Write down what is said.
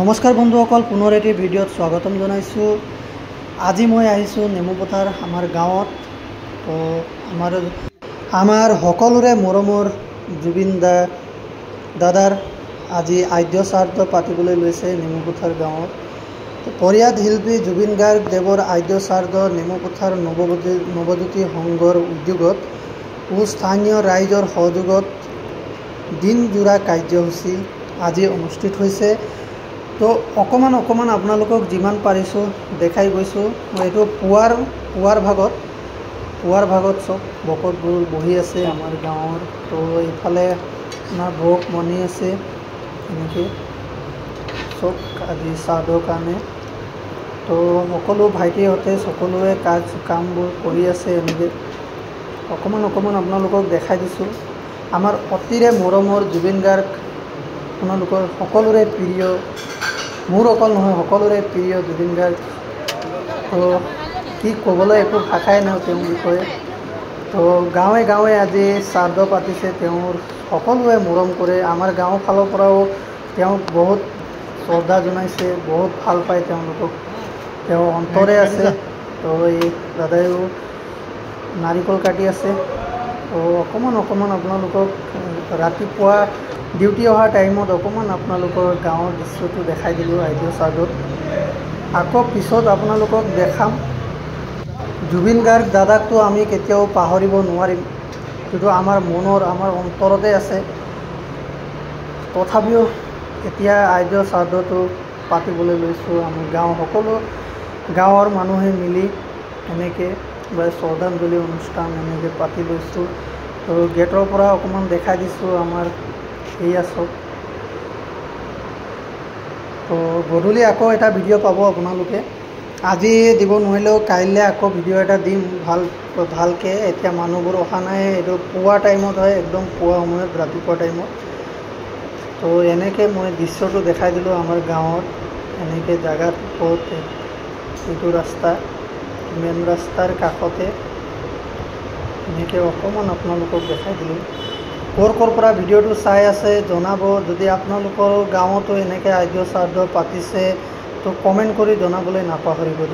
নমস্কাৰ বন্ধুসকল, পুনৰ এটি ভিডিঅ'ত স্বাগতম জনাইছোঁ। আজি মই আহিছোঁ নেমুপথাৰ আমাৰ গাঁৱত। তো আমাৰ সকলোৰে মৰমৰ জুবিন দাদাৰ আজি আদ্য শ্ৰাদ্ধ পাতিবলৈ লৈছে নেমুপথাৰ গাঁৱত। তো পৰিয়াল শিল্পী জুবিন গাৰ্গ দেৱৰ আদ্য শ্ৰাদ্ধ নেমুপথাৰ নৱজ্যোতি সংঘৰ উদ্যোগত ও স্থানীয় ৰাইজৰ সহযোগত দিনজোৰা কাৰ্যসূচী আজি অনুষ্ঠিত হৈছে। তো অকণমান আপোনালোকক যিমান পাৰিছোঁ দেখাই গৈছোঁ। এইটো পুৱাৰ ভাগত চব ভকতবোৰ বহি আছে আমাৰ গাঁৱৰ। তো এইফালে আপোনাৰ ভোগ মনি আছে, এনেকৈ চব আজি শ্ৰাদ্ধৰ কাৰণে। তো সকলো ভাইটিহঁতে সকলোৱে কামবোৰ কৰি আছে। এনেকৈ অকণমান আপোনালোকক দেখাই দিছোঁ। আমাৰ অতিৰে মৰমৰ জুবিন গাৰ্গ, আপোনালোকৰ সকলোৰে প্ৰিয়, মোৰ অকল নহয় সকলোৰে প্ৰিয় জুবিন গাৰ্গ। তো কি ক'বলৈ একো ভাষাই নাই তেওঁৰ বিষয়ে। তো গাঁৱে আজি শ্ৰাদ্ধ পাতিছে, তেওঁৰ সকলোৱে মৰম কৰে। আমাৰ গাঁৱৰ ফালৰ পৰাও তেওঁক বহুত শ্ৰদ্ধা জনাইছে, বহুত ভাল পায় তেওঁলোকক, তেওঁ অন্তৰে আছে। তো এই দাদাইও নাৰিকল কাটি আছে। তো অকণমান আপোনালোকক ৰাতিপুৱা ডিউটি অহাৰ টাইমত অকণমান আপোনালোকৰ গাঁৱৰ দৃশ্যটো দেখাই দিলোঁ আদ্য শ্ৰাদ্ধত। আকৌ পিছত আপোনালোকক দেখাম। জুবিন গাৰ্গ দাদাকতো আমি কেতিয়াও পাহৰিব নোৱাৰিম, যিটো আমাৰ অন্তৰতে আছে। তথাপিও এতিয়া আদ্য শ্ৰাদ্ধটো পাতিবলৈ লৈছোঁ। আমি সকলো গাঁৱৰ মানুহে মিলি এনেকৈ শ্ৰদ্ধাঞ্জলি অনুষ্ঠান এনেকৈ পাতি লৈছোঁ। তো গেটৰ পৰা অকণমান দেখাই দিছোঁ আমাৰ এয়া চব। তো গধূলি আকৌ এটা ভিডিঅ' পাব আপোনালোকে। আজি দিব নোৱাৰিলেও কাইলৈ আকৌ ভিডিঅ' এটা দিম ভালকৈ। এতিয়া মানুহবোৰ অহা নাই, এইটো পুৱা টাইমত হয়, একদম পুৱা সময়ত, ৰাতিপুৱা টাইমত। তো এনেকৈ মই দৃশ্যটো দেখাই দিলোঁ আমাৰ গাঁৱত। এনেকৈ জেগাত ক'ত এইটো ৰাস্তা, মেইন ৰাস্তাৰ কাষতে এনেকৈ অকণমান আপোনালোকক দেখাই দিলোঁ। ক'ৰ পৰা ভিডিঅ'টো চাই আছে জনাব। যদি আপোনালোকৰ গাঁৱতো এনেকৈ আদ্য শ্ৰাদ্ধ পাতিছে তো কমেণ্ট কৰি জনাবলৈ নাপাহৰিব।